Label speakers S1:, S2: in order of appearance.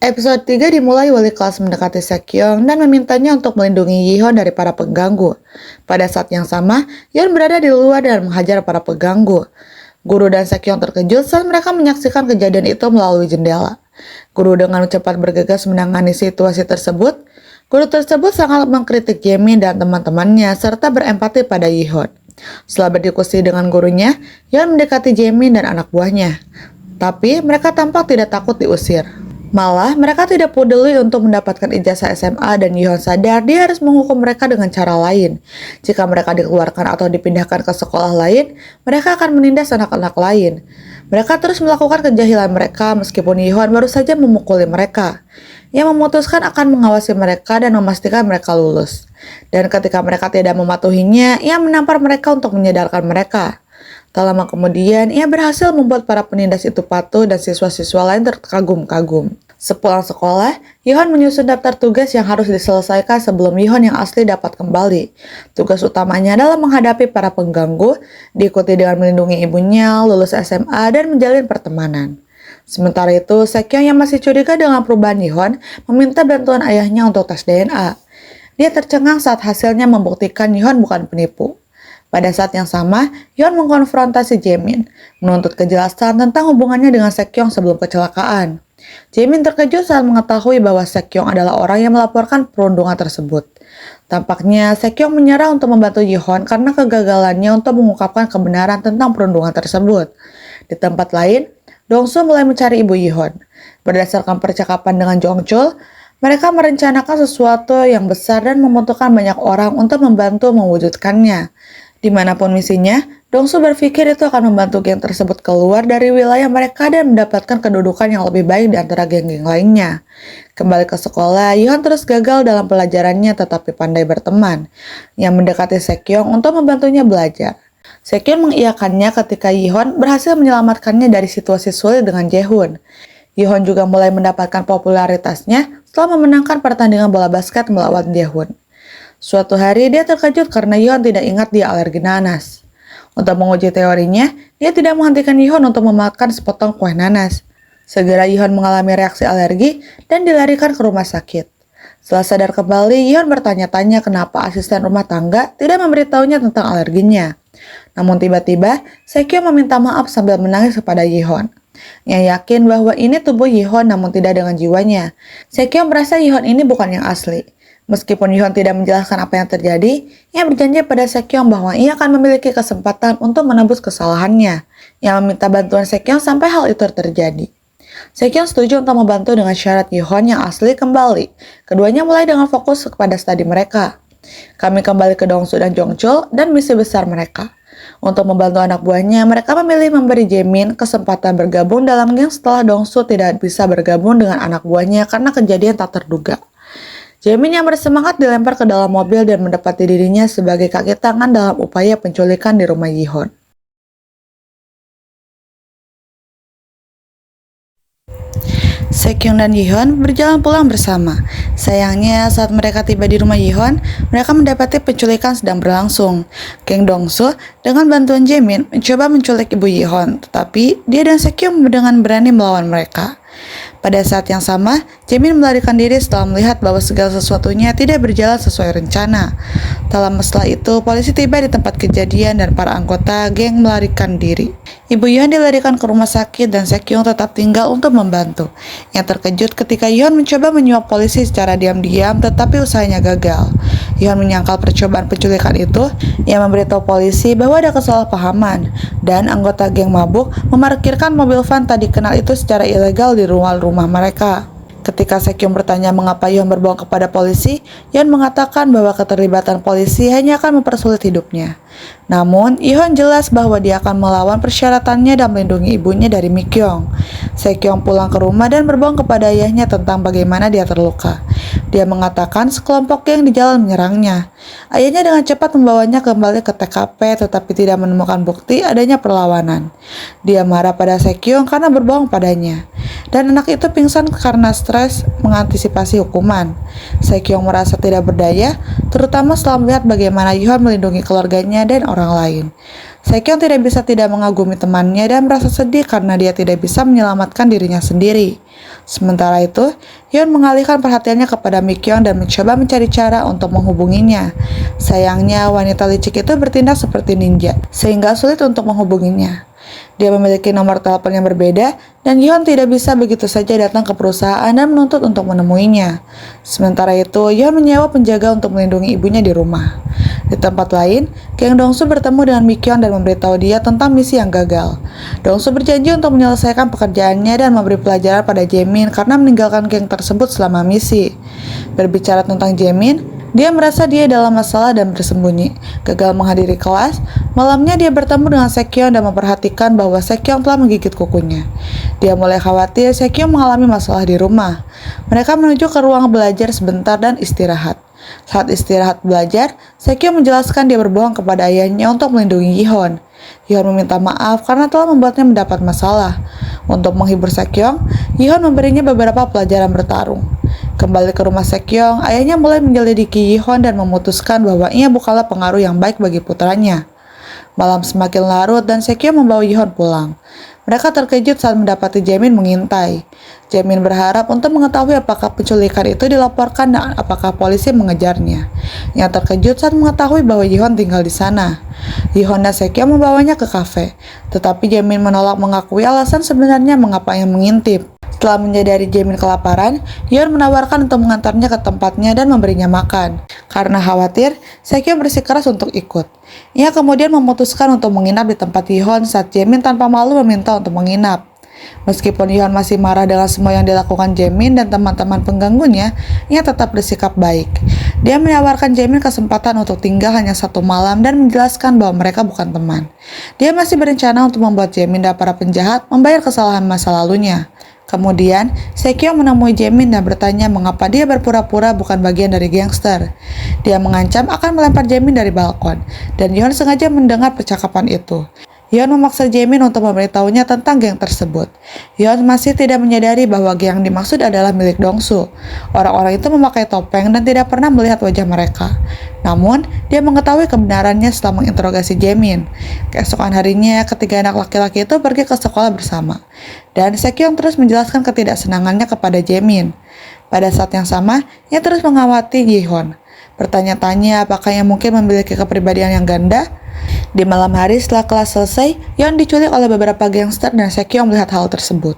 S1: Episode 3 dimulai wali kelas mendekati Sekyong dan memintanya untuk melindungi Yihon dari para pengganggu. Pada saat yang sama, Yeon berada di luar dan menghajar para pengganggu. Guru dan Sekyong terkejut saat mereka menyaksikan kejadian itu melalui jendela. Guru dengan cepat bergegas menangani situasi tersebut. Guru tersebut sangat mengkritik Jaemin dan teman-temannya serta berempati pada Yihon. Setelah berdiskusi dengan gurunya, Yeon mendekati Jaemin dan anak buahnya. Tapi mereka tampak tidak takut diusir. Malah, mereka tidak peduli untuk mendapatkan ijazah SMA dan Yihon sadar dia harus menghukum mereka dengan cara lain. Jika mereka dikeluarkan atau dipindahkan ke sekolah lain, mereka akan menindas anak-anak lain. Mereka terus melakukan kejahilan mereka meskipun Yihon baru saja memukuli mereka. Ia memutuskan akan mengawasi mereka dan memastikan mereka lulus. Dan ketika mereka tidak mematuhinya, ia menampar mereka untuk menyadarkan mereka. Tak lama kemudian, ia berhasil membuat para penindas itu patuh dan siswa-siswa lain terkagum-kagum. Sepulang sekolah, Yihon menyusun daftar tugas yang harus diselesaikan sebelum Yihon yang asli dapat kembali. Tugas utamanya adalah menghadapi para pengganggu, diikuti dengan melindungi ibunya, lulus SMA, dan menjalin pertemanan. Sementara itu, Sekyong yang masih curiga dengan perubahan Yihon meminta bantuan ayahnya untuk tes DNA. Dia tercengang saat hasilnya membuktikan Yihon bukan penipu. Pada saat yang sama, Yeon mengkonfrontasi Jaemin, menuntut kejelasan tentang hubungannya dengan Sekyong sebelum kecelakaan. Jaemin terkejut saat mengetahui bahwa Sekyong adalah orang yang melaporkan perundungan tersebut. Tampaknya Sekyong menyerah untuk membantu Yihon karena kegagalannya untuk mengungkapkan kebenaran tentang perundungan tersebut. Di tempat lain, Dongsu mulai mencari ibu Yihon. Berdasarkan percakapan dengan Jongchul, mereka merencanakan sesuatu yang besar dan membutuhkan banyak orang untuk membantu mewujudkannya. Dimanapun misinya, Dongsu berpikir itu akan membantu geng tersebut keluar dari wilayah mereka dan mendapatkan kedudukan yang lebih baik di antara geng-geng lainnya. Kembali ke sekolah, Yihon terus gagal dalam pelajarannya tetapi pandai berteman. Yang mendekati Sekyong untuk membantunya belajar. Sekyong mengiyakannya ketika Yihon berhasil menyelamatkannya dari situasi sulit dengan Jaehoon. Yihon juga mulai mendapatkan popularitasnya setelah memenangkan pertandingan bola basket melawan Jaehoon. Suatu hari dia terkejut karena Yihon tidak ingat dia alergi nanas. Untuk menguji teorinya, dia tidak menghentikan Yihon untuk memakan sepotong kue nanas. Segera Yihon mengalami reaksi alergi dan dilarikan ke rumah sakit. Setelah sadar kembali, Yihon bertanya-tanya kenapa asisten rumah tangga tidak memberitahunya tentang alerginya. Namun tiba-tiba, Sekyong meminta maaf sambil menangis kepada Yihon. Ia yakin bahwa ini tubuh Yihon namun tidak dengan jiwanya. Sekyong merasa Yihon ini bukan yang asli. Meskipun Yihon tidak menjelaskan apa yang terjadi, ia berjanji pada Sekyong bahwa ia akan memiliki kesempatan untuk menebus kesalahannya. Ia meminta bantuan Sekyong sampai hal itu terjadi. Sekyong setuju untuk membantu dengan syarat Yihon yang asli kembali. Keduanya mulai dengan fokus kepada studi mereka. Kami kembali ke Dongsu dan Jongchul dan misi besar mereka. Untuk membantu anak buahnya, mereka memilih memberi Jaemin kesempatan bergabung dalam geng setelah Dongsu tidak bisa bergabung dengan anak buahnya karena kejadian tak terduga. Jaemin yang bersemangat dilempar ke dalam mobil dan mendapati dirinya sebagai kaki tangan dalam upaya penculikan di rumah Yihon. Sekyong dan Yihon berjalan pulang bersama. Sayangnya, saat mereka tiba di rumah Yihon, mereka mendapati penculikan sedang berlangsung. Geng Dongsu dengan bantuan Jaemin mencoba menculik ibu Yihon, tetapi dia dan Sekyong dengan berani melawan mereka. Pada saat yang sama, Jaemin melarikan diri setelah melihat bahwa segala sesuatunya tidak berjalan sesuai rencana. Tak lama setelah itu, polisi tiba di tempat kejadian dan para anggota geng melarikan diri. Ibu Yihon dilarikan ke rumah sakit dan Sekyong tetap tinggal untuk membantu. Yang terkejut ketika Yihon mencoba menyuap polisi secara diam-diam tetapi usahanya gagal. Yihon menyangkal percobaan penculikan itu. Ia memberitahu polisi bahwa ada kesalahpahaman dan anggota geng mabuk memarkirkan mobil van tak dikenal itu secara ilegal di rumah mereka. Ketika Sekyong bertanya mengapa Yihon berbohong kepada polisi, Yihon mengatakan bahwa keterlibatan polisi hanya akan mempersulit hidupnya. Namun, Yihon jelas bahwa dia akan melawan persyaratannya dan melindungi ibunya dari Mikyong. Sekyong pulang ke rumah dan berbohong kepada ayahnya tentang bagaimana dia terluka. Dia mengatakan sekelompok geng di jalan menyerangnya. Ayahnya dengan cepat membawanya kembali ke TKP tetapi tidak menemukan bukti adanya perlawanan. Dia marah pada Sekyong karena berbohong padanya. Dan anak itu pingsan karena stres mengantisipasi hukuman. Sekyong merasa tidak berdaya, terutama setelah melihat bagaimana Yihon melindungi keluarganya dan orang lain. Sekyong tidak bisa tidak mengagumi temannya dan merasa sedih karena dia tidak bisa menyelamatkan dirinya sendiri. Sementara itu, Hyun mengalihkan perhatiannya kepada Mikyoung dan mencoba mencari cara untuk menghubunginya. Sayangnya, wanita licik itu bertindak seperti ninja, sehingga sulit untuk menghubunginya. Dia memiliki nomor telepon yang berbeda, dan Hyun tidak bisa begitu saja datang ke perusahaan dan menuntut untuk menemuinya. Sementara itu, Hyun menyewa penjaga untuk melindungi ibunya di rumah. Di tempat lain, Kang Dongsu bertemu dengan Mikyoung dan memberitahu dia tentang misi yang gagal. Dongsu berjanji untuk menyelesaikan pekerjaannya dan memberi pelajaran pada Jaemin karena meninggalkan geng tersebut selama misi. Berbicara tentang Jaemin, dia merasa dia dalam masalah dan bersembunyi. Gagal menghadiri kelas, malamnya dia bertemu dengan Sekyong dan memperhatikan bahwa Sekyong telah menggigit kukunya. Dia mulai khawatir Sekyong mengalami masalah di rumah. Mereka menuju ke ruang belajar sebentar dan istirahat. Saat istirahat belajar, Sekyong menjelaskan dia berbohong kepada ayahnya untuk melindungi Yihon. Yihon meminta maaf karena telah membuatnya mendapat masalah. Untuk menghibur Sekyong, Yihon memberinya beberapa pelajaran bertarung. Kembali ke rumah Sekyong, ayahnya mulai menyelidiki Yihon dan memutuskan bahwa ia bukanlah pengaruh yang baik bagi putranya. Malam semakin larut dan Sekyong membawa Yihon pulang. Mereka terkejut saat mendapati Jaemin mengintai. Jaemin berharap untuk mengetahui apakah penculikan itu dilaporkan dan apakah polisi mengejarnya. Ia terkejut saat mengetahui bahwa Yihon tinggal di sana. Yihon dan Sekyong membawanya ke kafe, tetapi Jaemin menolak mengakui alasan sebenarnya mengapa ia mengintip. Setelah menyadari Jaemin kelaparan, Yeon menawarkan untuk mengantarnya ke tempatnya dan memberinya makan. Karena khawatir, Sekyong bersikeras untuk ikut. Ia kemudian memutuskan untuk menginap di tempat Yihon saat Jaemin tanpa malu meminta untuk menginap. Meskipun Yihon masih marah dengan semua yang dilakukan Jaemin dan teman-teman pengganggunya, ia tetap bersikap baik. Dia menawarkan Jaemin kesempatan untuk tinggal hanya 1 malam dan menjelaskan bahwa mereka bukan teman. Dia masih berencana untuk membuat Jaemin dan para penjahat membayar kesalahan masa lalunya. Kemudian, Sekyong menemui Jaemin dan bertanya mengapa dia berpura-pura bukan bagian dari gangster. Dia mengancam akan melempar Jaemin dari balkon, dan Yeon sengaja mendengar percakapan itu. Yeon memaksa Jaemin untuk memberitahunya tentang geng tersebut. Yeon masih tidak menyadari bahwa geng yang dimaksud adalah milik Dongsu. Orang-orang itu memakai topeng dan tidak pernah melihat wajah mereka. Namun, dia mengetahui kebenarannya setelah menginterogasi Jaemin. Keesokan harinya, ketiga anak laki-laki itu pergi ke sekolah bersama. Dan Sekyong terus menjelaskan ketidaksenangannya kepada Jaemin. Pada saat yang sama, ia terus mengawati Yihon. Bertanya-tanya apakah ia mungkin memiliki kepribadian yang ganda. Di malam hari setelah kelas selesai, Yeon diculik oleh beberapa gangster dan Sekyong melihat hal tersebut.